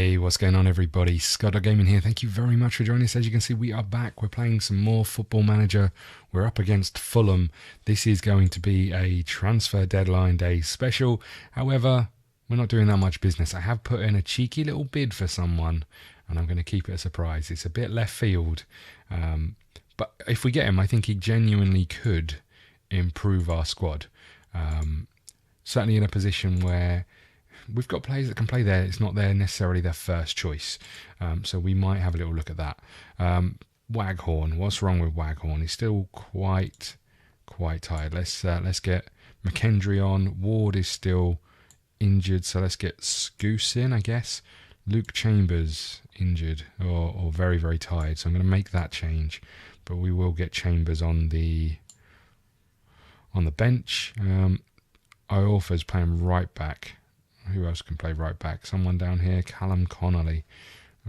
Hey, what's going on everybody? ScottDogGaming here. Thank you very much for joining us. As you can see, we are back. We're playing some more Football Manager. We're up against Fulham. This is going to be a transfer deadline day special. However, we're not doing that much business. I have put in a cheeky little bid for someone, and I'm going to keep it a surprise. It's a bit left field. But if we get him, I think he genuinely could improve our squad. Certainly in a position where we've got players that can play there. It's not necessarily their first choice. So we might have a little look at that. Waghorn. What's wrong with Waghorn? He's still quite tired. Let's get McKendry on. Ward is still injured, so let's get Scouse in, I guess. Luke Chambers injured or very, very tired. So I'm going to make that change. But we will get Chambers on the bench. Iorfa's playing right back. Who else can play right back? Someone down here, Callum Connolly.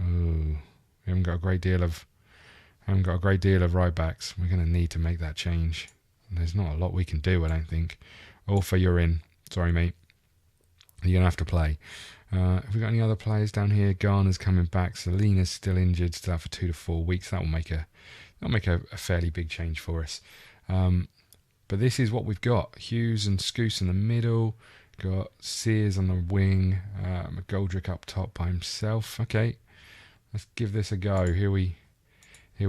Oh, we haven't got a great deal of right backs. We're going to need to make that change. There's not a lot we can do, I don't think. Iorfa, you're in. Sorry, mate. You're going to have to play. Have we got any other players down here? Garner's coming back. Selena's still injured, still out for 2 to 4 weeks. That'll make a fairly big change for us. But this is what we've got. Hughes and Scouse in the middle. Got Sears on the wing. McGoldrick up top by himself. Okay, let's give this a go. Here we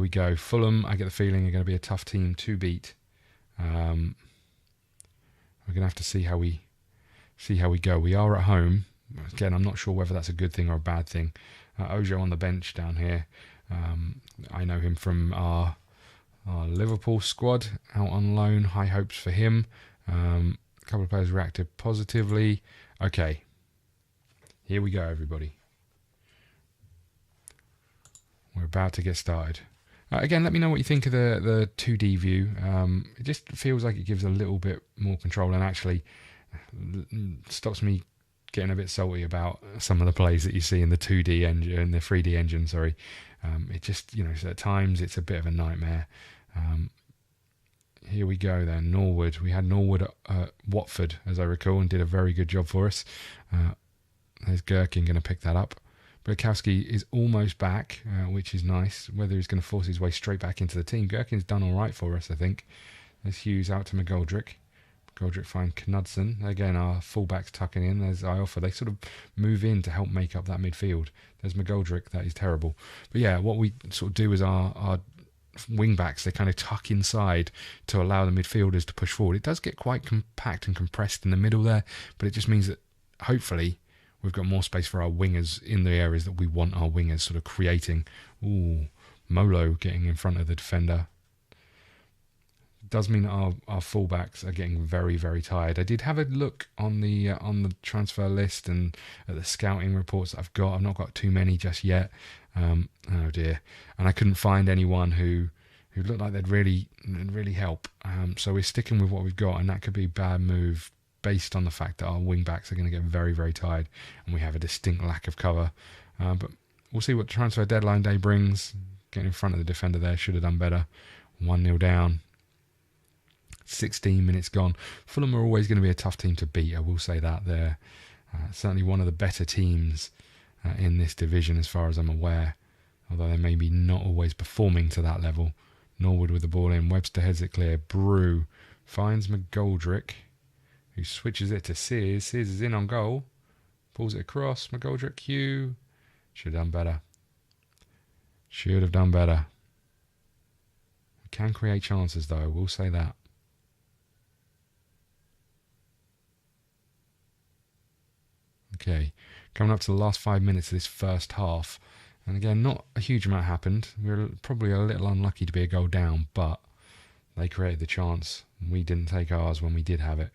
go. Fulham, I get the feeling, are going to be a tough team to beat. We're going to have to see how we go. We are at home. Again, I'm not sure whether that's a good thing or a bad thing. Ojo on the bench down here. I know him from our Liverpool squad out on loan. High hopes for him. A couple of players reacted positively. Okay, here we go, everybody. We're about to get started. Again, let me know what you think of the 2D view. It just feels like it gives a little bit more control and actually stops me getting a bit salty about some of the plays that you see in the 2D engine, the 3D engine, sorry. It just, at times it's a bit of a nightmare. Here we go then, Norwood. We had Norwood at Watford, as I recall, and did a very good job for us. There's Gherkin going to pick that up. Burkowski is almost back, which is nice. Whether he's going to force his way straight back into the team. Gherkin's done all right for us, I think. There's Hughes out to McGoldrick. McGoldrick find Knudsen. Again, our fullbacks tucking in. There's Iorfa. They sort of move in to help make up that midfield. There's McGoldrick. That is terrible. But yeah, what we sort of do is our wing backs, they kind of tuck inside to allow the midfielders to push forward. It does get quite compact and compressed in the middle there, but it just means that hopefully we've got more space for our wingers in the areas that we want our wingers sort of creating. Ooh, Molo getting in front of the defender. It does mean that our fullbacks are getting very, very tired. I did have a look on the transfer list and at the scouting reports that I've got. I've not got too many just yet. Oh dear, and I couldn't find anyone who looked like they'd really help. So we're sticking with what we've got, and that could be a bad move based on the fact that our wing backs are going to get very, very tired, and we have a distinct lack of cover. But we'll see what transfer deadline day brings. Getting in front of the defender there, should have done better. 1-0 down. 16 minutes gone. Fulham are always going to be a tough team to beat. I will say that. They're certainly one of the better teams in this division as far as I'm aware, although they may be not always performing to that level. Norwood with the ball in. Webster heads it clear. Brew finds McGoldrick, who switches it to Sears. Sears is in on goal. Pulls it across. McGoldrick, Hugh. Should have done better. Should have done better. We can create chances though, I will say that. Okay, coming up to the last 5 minutes of this first half. And again, not a huge amount happened. We were probably a little unlucky to be a goal down, but they created the chance. We didn't take ours when we did have it.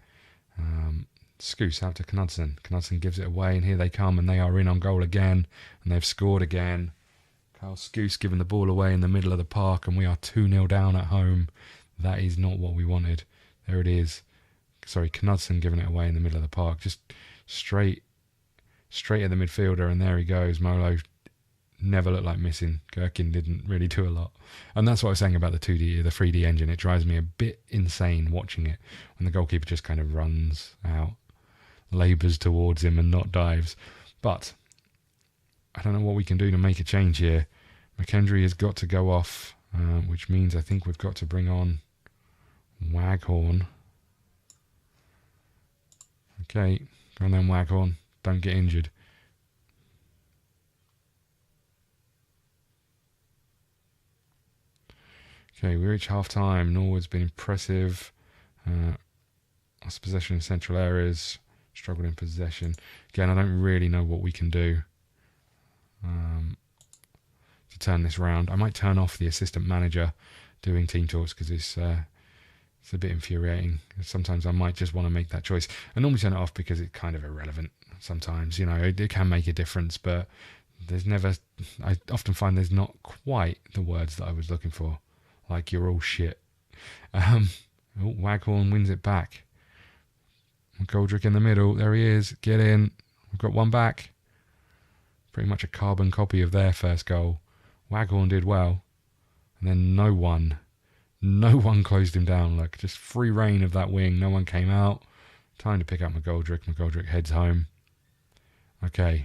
Scouse out to Knudsen. Knudsen gives it away, and here they come, and they are in on goal again, and they've scored again. Kyle Scouse giving the ball away in the middle of the park, and we are 2-0 down at home. That is not what we wanted. There it is. Sorry, Knudsen giving it away in the middle of the park. Just straight at the midfielder, and there he goes. Molo never looked like missing. Gherkin didn't really do a lot. And that's what I was saying about the 3D engine. It drives me a bit insane watching it when the goalkeeper just kind of runs out, labours towards him and not dives. But I don't know what we can do to make a change here. McKendry has got to go off, which means I think we've got to bring on Waghorn. Okay, go on then, Waghorn. Don't get injured. Okay, we reach half time. Norwood's been impressive. Lost possession in central areas. Struggled in possession. Again, I don't really know what we can do to turn this round. I might turn off the assistant manager doing team talks because it's a bit infuriating. Sometimes I might just want to make that choice. I normally turn it off because it's kind of irrelevant. Sometimes, you know, it can make a difference, but there's never. I often find there's not quite the words that I was looking for. Like, you're all shit. Waghorn wins it back. McGoldrick in the middle. There he is. Get in. We've got one back. Pretty much a carbon copy of their first goal. Waghorn did well. And then no one closed him down. Look, just free reign of that wing. No one came out. Time to pick up McGoldrick. McGoldrick heads home. Okay.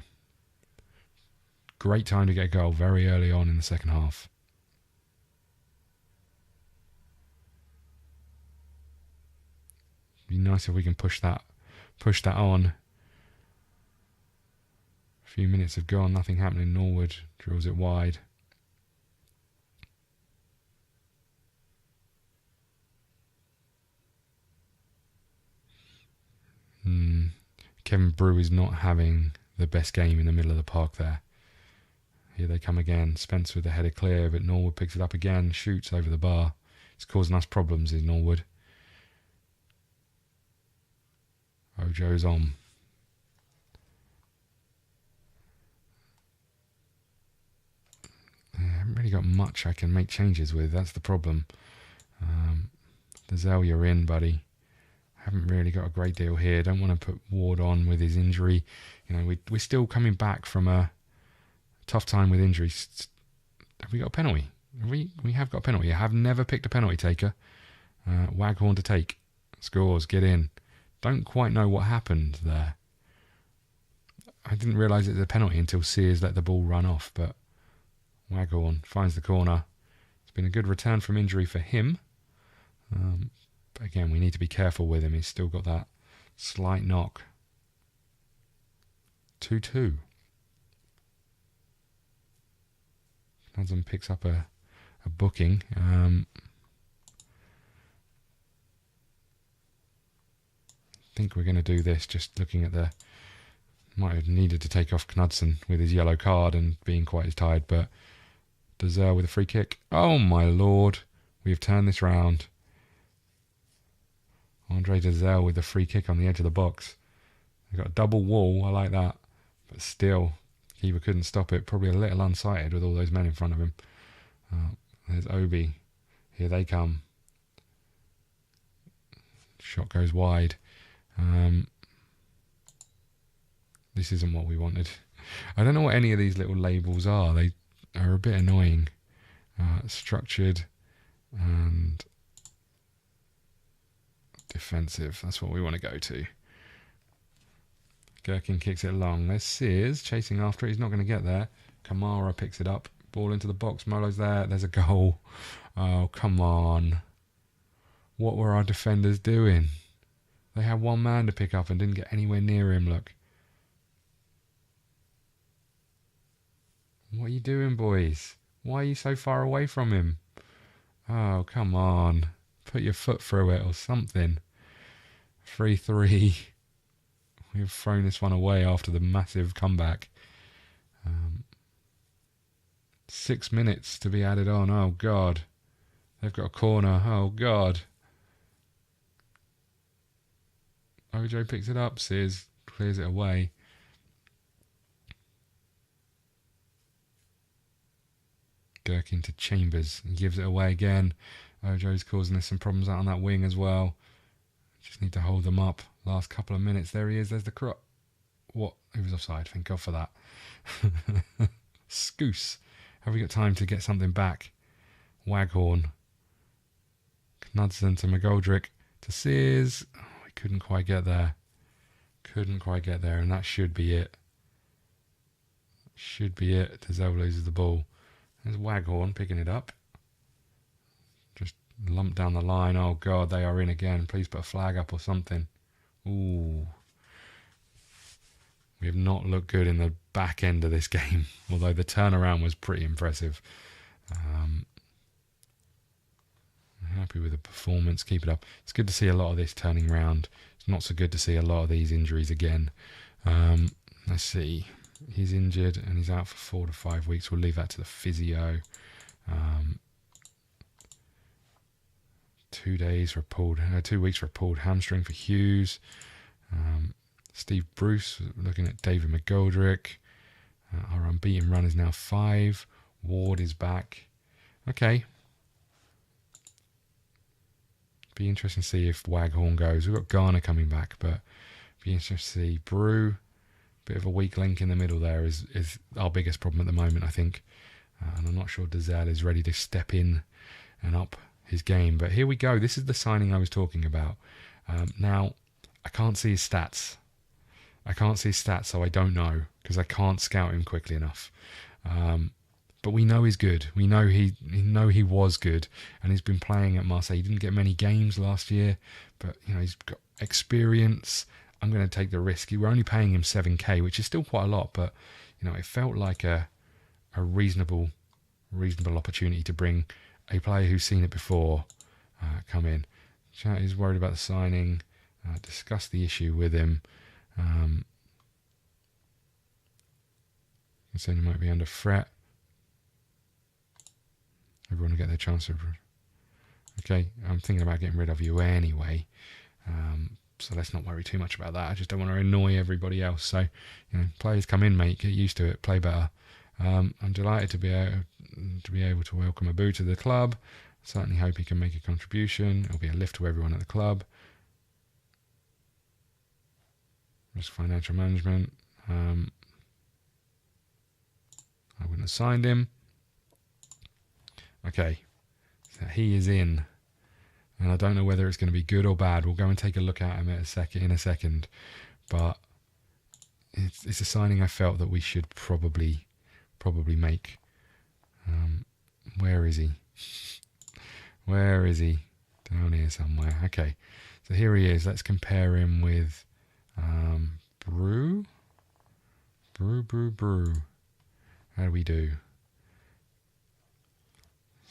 Great time to get a goal very early on in the second half. Be nice if we can push that on. A few minutes have gone, nothing happening. Norwood drills it wide. Kevin Brew is not having the best game in the middle of the park there. Here they come again. Spence with the header clear, but Norwood picks it up again, shoots over the bar. It's causing us problems, is Norwood. Ojo's on. I haven't really got much I can make changes with. That's the problem. Dazelle, you're in, buddy. Haven't really got a great deal here. Don't want to put Ward on with his injury. You know, we're still coming back from a tough time with injuries. Have we got a penalty? We have got a penalty. I have never picked a penalty taker. Waghorn to take. Scores. Get in. Don't quite know what happened there. I didn't realise it was a penalty until Sears let the ball run off, but Waghorn finds the corner. It's been a good return from injury for him. But again, we need to be careful with him. He's still got that slight knock. 2-2. Knudsen picks up a booking. I think we're going to do this, just looking at the... Might have needed to take off Knudsen with his yellow card and being quite as tired, but Dazelle with a free kick. Oh my lord, we have turned this round. Andre Dazelle with the free kick on the edge of the box. They've got a double wall, I like that. But still, keeper couldn't stop it. Probably a little unsighted with all those men in front of him. There's Obi. Here they come. Shot goes wide. This isn't what we wanted. I don't know what any of these little labels are. They are a bit annoying. Structured and defensive. That's what we want to go to. Gherkin kicks it long. There's Sears chasing after it. He's not going to get there. Kamara picks it up. Ball into the box. Molo's there. There's a goal. Oh, come on. What were our defenders doing? They had one man to pick up and didn't get anywhere near him, look. What are you doing, boys? Why are you so far away from him? Oh, come on. Put your foot through it or something. 3-3. We've thrown this one away after the massive comeback. 6 minutes to be added on. Oh, God. They've got a corner. Oh, God. Ojo picks it up. Sears clears it away. Gherkin to Chambers. He gives it away again. Ojo's causing us some problems out on that wing as well. Just need to hold them up. Last couple of minutes. There he is. There's the crop. What? He was offside. Thank God for that. Scoose. Have we got time to get something back? Waghorn. Knudsen to McGoldrick. To Sears. Oh, he couldn't quite get there. Couldn't quite get there. And that should be it. Should be it. Dazelle loses the ball. There's Waghorn picking it up. Just lumped down the line. Oh God, they are in again. Please put a flag up or something. Ooh. We have not looked good in the back end of this game, although the turnaround was pretty impressive. I'm happy with the performance. Keep it up. It's good to see a lot of this turning round. It's not so good to see a lot of these injuries again. Let's see. He's injured and he's out for 4 to 5 weeks. We'll leave that to the physio. 2 weeks for a pulled hamstring for Hughes. Steve Bruce looking at David McGoldrick. Our unbeaten run is now 5. Ward is back. Okay. Be interesting to see if Waghorn goes. We've got Garner coming back, but be interesting to see. Brew, bit of a weak link in the middle there is our biggest problem at the moment, I think. And I'm not sure Dazelle is ready to step in and up his game. But here we go. This is the signing I was talking about. Now, I can't see his stats. So I don't know, because I can't scout him quickly enough. But we know he's good. We know he was good, and he's been playing at Marseille. He didn't get many games last year, but he's got experience. I'm going to take the risk. We're only paying him 7k, which is still quite a lot, but it felt like a reasonable opportunity to bring a player who's seen it before come in. Chat is worried about the signing. Discuss the issue with him. Saying he might be under threat. Everyone will get their chance to. Okay, I'm thinking about getting rid of you anyway. So let's not worry too much about that. I just don't want to annoy everybody else. So, players come in, mate. Get used to it. Play better. I'm delighted to be able to welcome Abu to the club. Certainly hope he can make a contribution. It'll be a lift to everyone at the club. Risk financial management. I wouldn't have signed him. Okay, so he is in, and I don't know whether it's going to be good or bad. We'll go and take a look at him in a second, but it's a signing I felt that we should probably make. Where is he? Where is he? Down here somewhere. Okay, so here he is. Let's compare him with Brew. How do we do?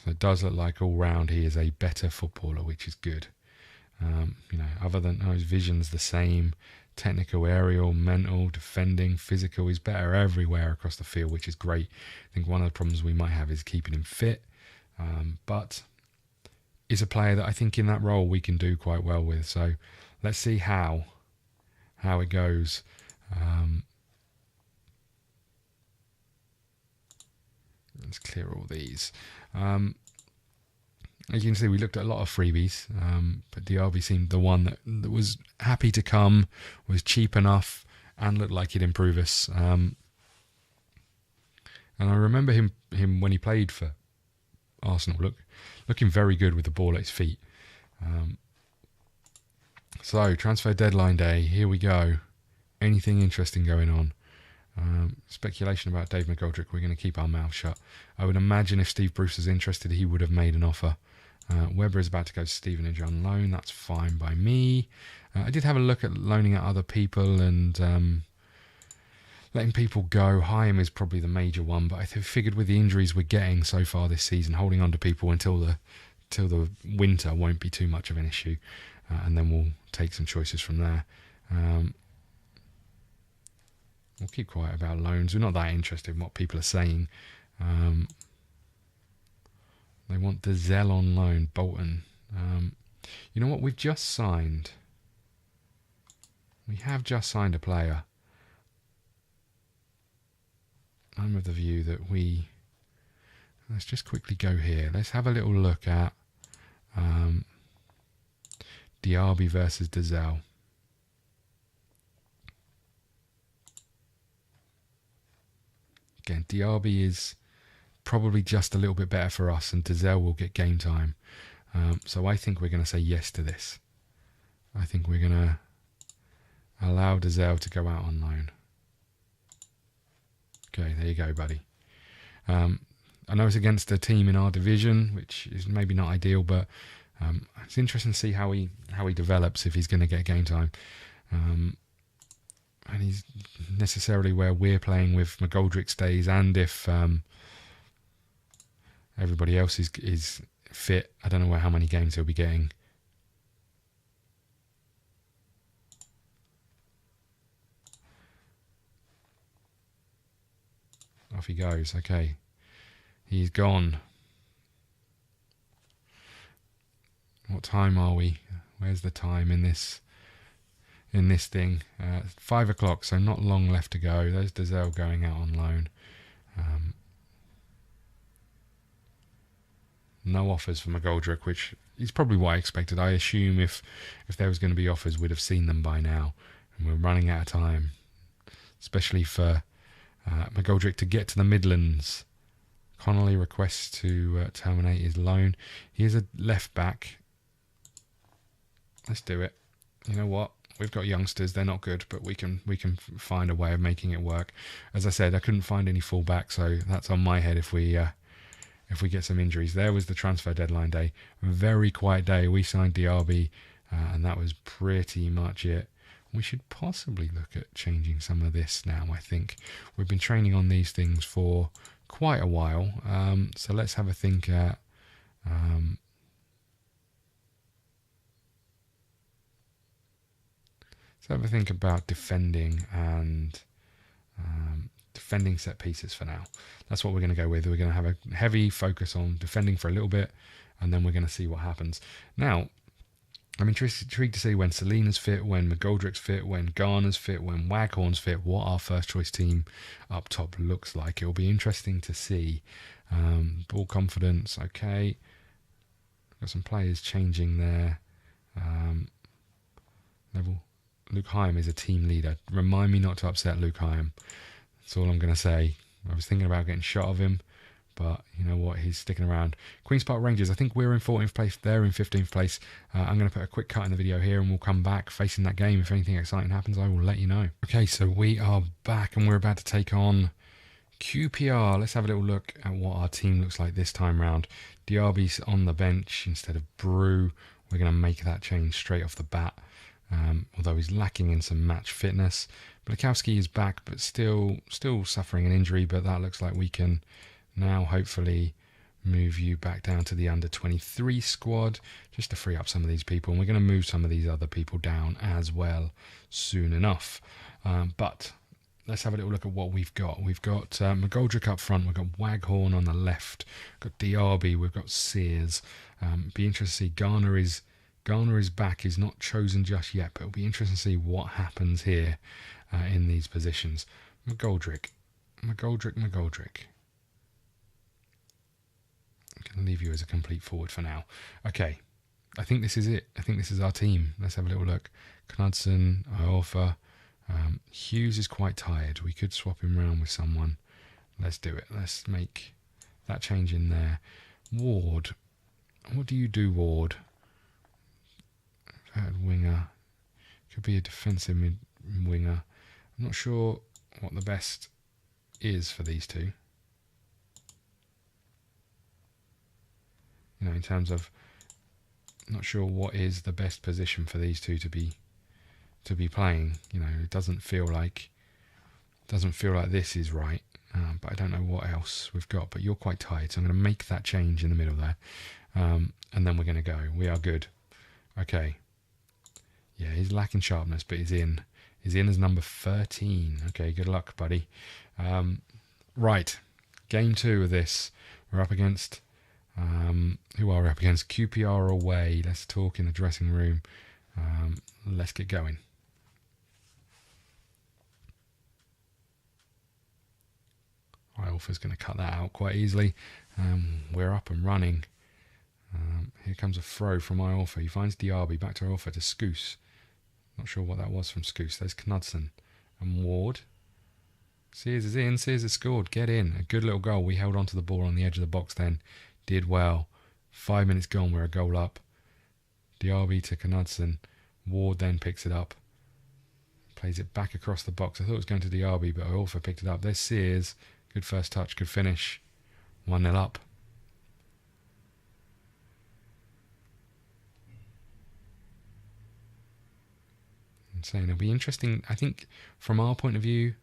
So it does look like all round he is a better footballer, which is good. Other than his vision's the same. Technical, aerial, mental, defending, physical. He's better everywhere across the field, which is great. I think one of the problems we might have is keeping him fit. But he's a player that I think in that role we can do quite well with. So let's see how it goes. Let's clear all these. As you can see, we looked at a lot of freebies, but DRB seemed the one that was happy to come, was cheap enough, and looked like he'd improve us. And I remember him when he played for Arsenal, looking very good with the ball at his feet. So, transfer deadline day, here we go. Anything interesting going on? Speculation about Dave McGoldrick. We're going to keep our mouth shut. I would imagine if Steve Bruce is interested, he would have made an offer. Webber is about to go to Stevenage on loan. That's fine by me. I did have a look at loaning out other people and letting people go. Hyam is probably the major one, but I figured with the injuries we're getting so far this season, holding on to people until the winter won't be too much of an issue, and then we'll take some choices from there. We'll keep quiet about loans. We're not that interested in what people are saying. They want Dazelle on loan, Bolton. You know what? We've just signed. We have just signed a player. I'm of the view that let's just quickly go here. Let's have a little look at Diaby versus Dazelle. Again, Diaby is probably just a little bit better for us, and Dazelle will get game time. So I think we're going to say yes to this. I think we're going to allow Dazelle to go out on loan. Okay, there you go, buddy. I know it's against a team in our division, which is maybe not ideal, but it's interesting to see how he develops, if he's going to get game time. And he's necessarily where we're playing with McGoldrick stays, and if everybody else is fit, I don't know how many games he'll be getting. Off he goes. Okay, he's gone. What time are we? Where's the time in this thing? 5 o'clock, so not long left to go. There's Dazelle going out on loan. No offers for McGoldrick, which is probably what I expected. I assume if there was going to be offers, we'd have seen them by now. And we're running out of time, especially for McGoldrick to get to the Midlands. Connolly requests to terminate his loan. He is a left back. Let's do it. You know what? We've got youngsters. They're not good, but we can find a way of making it work. As I said, I couldn't find any fullback, so that's on my head if we get some injuries. There was the transfer deadline day. Very quiet day. We signed DRB, and that was pretty much it. We should possibly look at changing some of this now, I think. We've been training on these things for quite a while, so let's have a think at... let's have a think about defending and defending set pieces for now. That's what we're going to go with. We're going to have a heavy focus on defending for a little bit, and then we're going to see what happens. Now, I'm intrigued to see when Selena's fit, when McGoldrick's fit, when Garner's fit, when Waghorn's fit, what our first choice team up top looks like. It'll be interesting to see. Ball confidence, okay. Got some players changing there. Level. Luke Hyam is a team leader. Remind me not to upset Luke Hyam. That's all I'm going to say. I was thinking about getting shot of him, but you know what? He's sticking around. Queen's Park Rangers, I think we're in 14th place. They're in 15th place. I'm going to put a quick cut in the video here and we'll come back facing that game. If anything exciting happens, I will let you know. Okay, so we are back and we're about to take on QPR. Let's have a little look at what our team looks like this time round. Diaby's on the bench instead of Brew. We're going to make that change straight off the bat. Although he's lacking in some match fitness. Blakowski is back, but still suffering an injury, but that looks like we can now hopefully move you back down to the under-23 squad, just to free up some of these people, and we're going to move some of these other people down as well soon enough. But let's have a little look at what we've got. We've got McGoldrick up front, we've got Waghorn on the left, we've got Diaby, we've got Sears. Be interesting to see, Garner is back. He's not chosen just yet, but it'll be interesting to see what happens here in these positions. McGoldrick. I'm going to leave you as a complete forward for now. Okay, I think this is it. I think this is our team. Let's have a little look. Knudsen, Iorfa. Hughes is quite tired. We could swap him around with someone. Let's do it. Let's make that change in there. Ward. What do you do, Ward? Winger. Could be a defensive winger. I'm not sure what the best is for these two. You know, in terms of, I'm not sure what is the best position for these two to be playing. You know, it doesn't feel like this is right. But I don't know what else we've got. But you're quite tight, so I'm going to make that change in the middle there, and then we're going to go. We are good. Okay. Yeah, he's lacking sharpness, but he's in. He's in as number 13. Okay, good luck, buddy. Right, game 2 of this. We're up against... who are we up against? QPR away. Let's talk in the dressing room. Let's get going. Alpha's going to cut that out quite easily. We're up and running. Here comes a throw from Iorfa. He finds Diaby. Back to Iorfa to Scouse. Not sure what that was from Scouse. There's Knudsen and Ward. Sears is in. Sears has scored. Get in. A good little goal. We held onto the ball on the edge of the box then. Did well. 5 minutes gone. We're a goal up. Diaby to Knudsen. Ward then picks it up. Plays it back across the box. I thought it was going to Diaby, but Iorfa picked it up. There's Sears. Good first touch, good finish. 1-0 up. I'm saying it'll be interesting. I think from our point of view,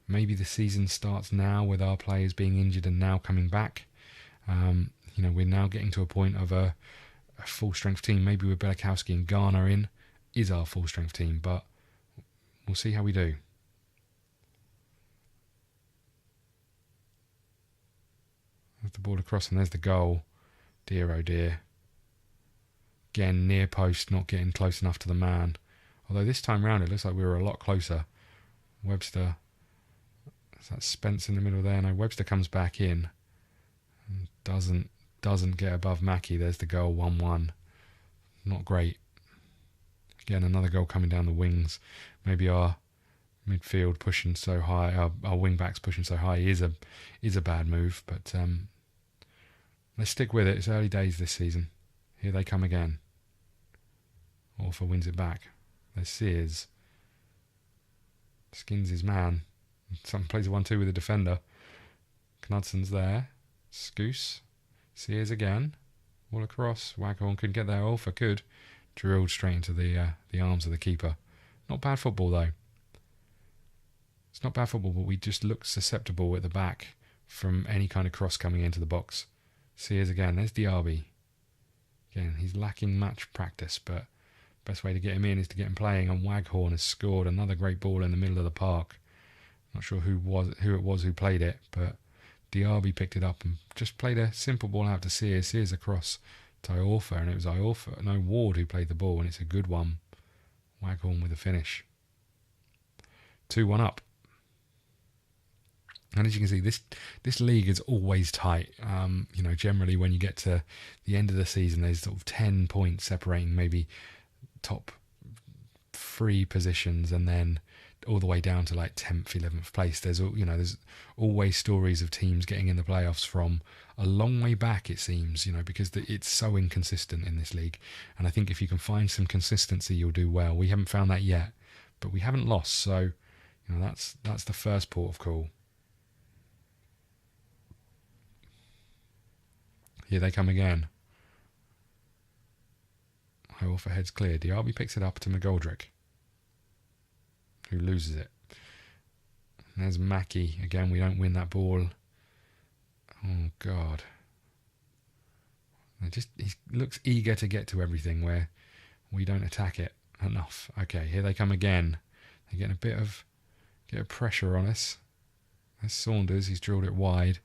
maybe the season starts now with our players being injured and now coming back. We're now getting to a point of a full strength team. Maybe with Belakowski and Garner in is our full strength team, but we'll see how we do. There's the ball across and there's the goal. Dear oh dear. Again, near post, not getting close enough to the man. Although this time round it looks like we were a lot closer. Webster, is that Spence in the middle there? No, Webster comes back in and doesn't get above Mackie. There's the goal, 1-1. Not great. Again, another goal coming down the wings. Maybe our midfield pushing so high, our wing backs pushing so high is a bad move. But let's stick with it. It's early days this season. Here they come again. Orfa wins it back. There's Sears. Skins his man. Some plays a 1-2 with the defender. Knudson's there. Scoose. Sears again. All across. Waghorn couldn't get there. Orfa could. Drilled straight into the arms of the keeper. Not bad football though. It's not bad football, but we just look susceptible at the back from any kind of cross coming into the box. Sears again. There's Diaby. Again, he's lacking match practice, but best way to get him in is to get him playing, and Waghorn has scored another great ball in the middle of the park. Not sure who it was who played it, but Diaby picked it up and just played a simple ball out to Sears. Sears across to Iorfa, and it was Ward who played the ball, and it's a good one. Waghorn with a finish. 2-1 up. And as you can see, this league is always tight. Generally when you get to the end of the season, there's sort of 10 points separating maybe top 3 positions, and then all the way down to like 10th, 11th place. There's always stories of teams getting in the playoffs from a long way back, it seems, because it's so inconsistent in this league. And I think if you can find some consistency, you'll do well. We haven't found that yet, but we haven't lost, so that's the first port of call. Here they come again. Iorfa heads clear. Diaby picks it up to McGoldrick, who loses it. And there's Mackie. Again, we don't win that ball. Oh, God. He looks eager to get to everything where we don't attack it enough. Okay, here they come again. They're getting a bit of pressure on us. There's Saunders. He's drilled it wide.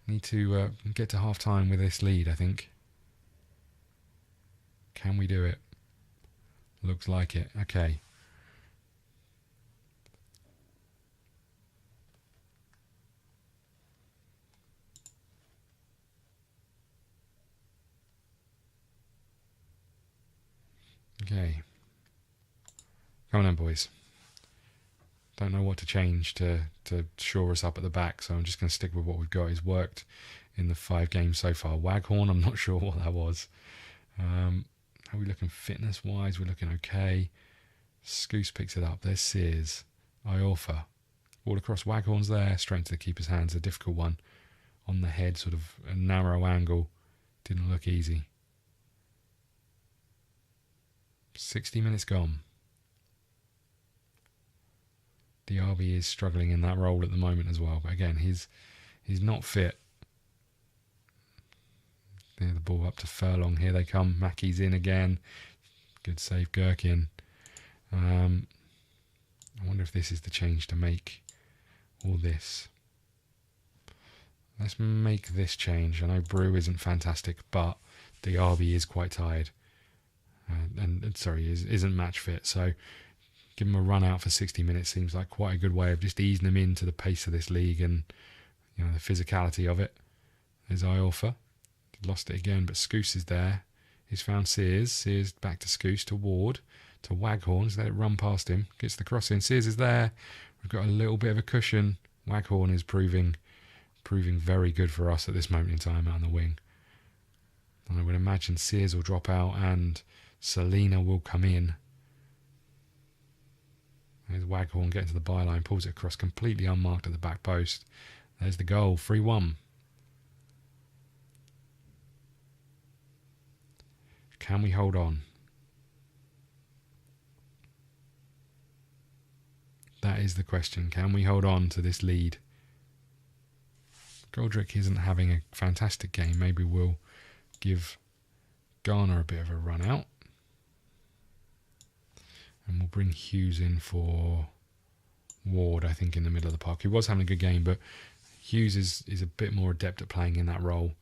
Need to get to half-time with this lead, I think. Can we do it? Looks like it. Okay. Okay. Come on, boys. Don't know what to change to shore us up at the back, so I'm just going to stick with what we've got. It's worked in the 5 games so far. Waghorn, I'm not sure what that was. How are we looking fitness-wise? We're looking okay. Scoose picks it up. There's Sears. Iorfa. All across. Waghorn's there. Straight into the keeper's hands. A difficult one. On the head, sort of a narrow angle. Didn't look easy. 60 minutes gone. Diaby is struggling in that role at the moment as well. But again, he's not fit. There, the ball up to Furlong. Here they come. Mackey's in again. Good save, Gherkin. I wonder if this is the change to make all this. Let's make this change. I know Brew isn't fantastic, but Diaby is quite tired. Isn't match fit. So give him a run out for 60 minutes seems like quite a good way of just easing him into the pace of this league and the physicality of it. There's Iorfa. Lost it again, but Scoose is there. He's found Sears. Sears back to Scoose, to Ward, to Waghorn. He's let it run past him. Gets the cross in. Sears is there. We've got a little bit of a cushion. Waghorn is proving very good for us at this moment in time out on the wing. And I would imagine Sears will drop out and Selena will come in. There's Waghorn getting to the byline, pulls it across completely unmarked at the back post. There's the goal, 3-1. Can we hold on? That is the question. Can we hold on to this lead? Goldrick isn't having a fantastic game. Maybe we'll give Garner a bit of a run out. And we'll bring Hughes in for Ward, I think, in the middle of the park. He was having a good game, but Hughes is a bit more adept at playing in that role.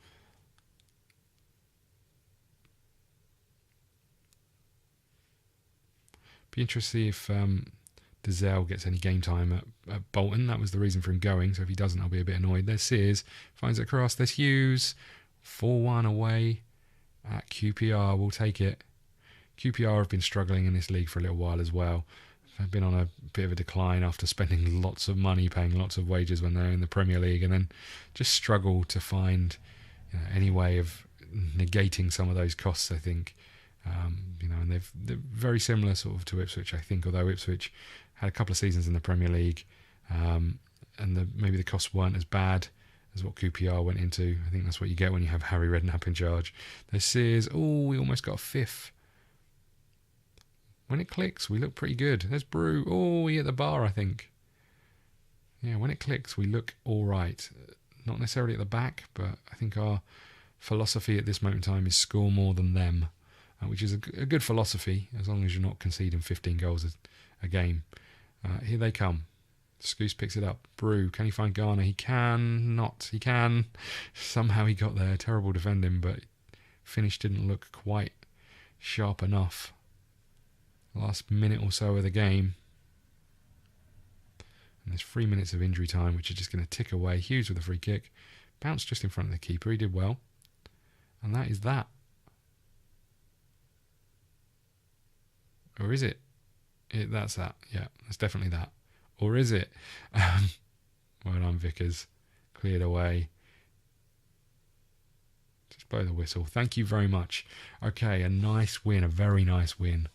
Be interested to see if Dazelle gets any game time at Bolton. That was the reason for him going, so if he doesn't, I'll be a bit annoyed. There's Sears, finds it across. There's Hughes, 4-1 away at QPR. We'll take it. QPR have been struggling in this league for a little while as well. They've been on a bit of a decline after spending lots of money, paying lots of wages when they're in the Premier League, and then just struggle to find any way of negating some of those costs, I think. And they're very similar sort of to Ipswich, I think, although Ipswich had a couple of seasons in the Premier League, and maybe the costs weren't as bad as what QPR went into. I think that's what you get when you have Harry Redknapp in charge. There's Sears. Oh, we almost got a fifth. When it clicks, we look pretty good. There's Brew. Oh, we hit the bar, I think. Yeah, when it clicks, we look all right. Not necessarily at the back, but I think our philosophy at this moment in time is score more than them, which is a good philosophy, as long as you're not conceding 15 goals a game. Here they come. Scouse picks it up. Brew, can he find Garner? He can not. He can. Somehow he got there. Terrible defending, but finish didn't look quite sharp enough. Last minute or so of the game. And there's 3 minutes of injury time, which is just going to tick away. Hughes with a free kick. Bounced just in front of the keeper. He did well. And that is that. Or is it? That's that. Yeah, that's definitely that. Or is it? Well done, Vickers. Cleared away. Just blow the whistle. Thank you very much. Okay, a nice win. A very nice win.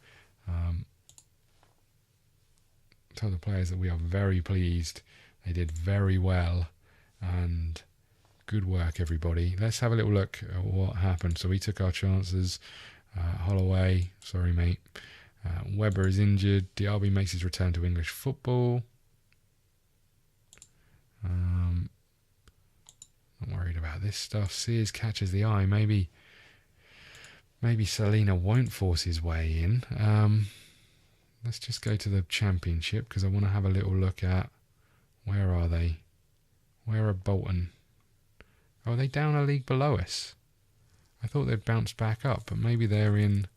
Tell the players that we are very pleased. They did very well, and good work, everybody. Let's have a little look at what happened. So we took our chances. Holloway, sorry mate. Webber is injured. Diaby makes his return to English football. Not worried about this stuff. Sears catches the eye. Maybe Salina won't force his way in. Let's just go to the Championship, because I want to have a little look at, where are they? Where are Bolton? Oh, are they down a league below us? I thought they'd bounced back up, but maybe they're in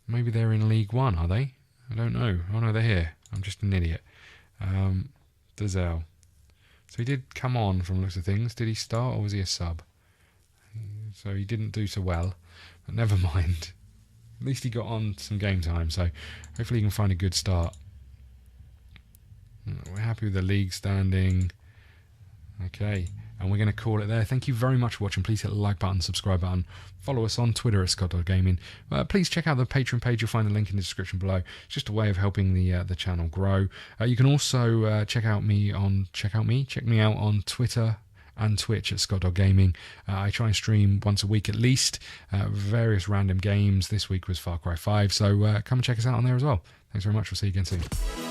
League One, are they? I don't know. Oh no, they're here. I'm just an idiot. Dazelle. So he did come on from the looks of things. Did he start, or was he a sub? So he didn't do so well, but never mind. At least he got on some game time, so hopefully he can find a good start. We're happy with the league standing. Okay, and we're going to call it there. Thank you very much for watching. Please hit the like button, subscribe button. Follow us on Twitter at ScottDogGaming. Please check out the Patreon page. You'll find the link in the description below. It's just a way of helping the channel grow. You can also check me out on Twitter and Twitch at ScottDogGaming. I try and stream once a week at least, various random games. This week was Far Cry 5, so come and check us out on there as well. Thanks very much. We'll see you again soon.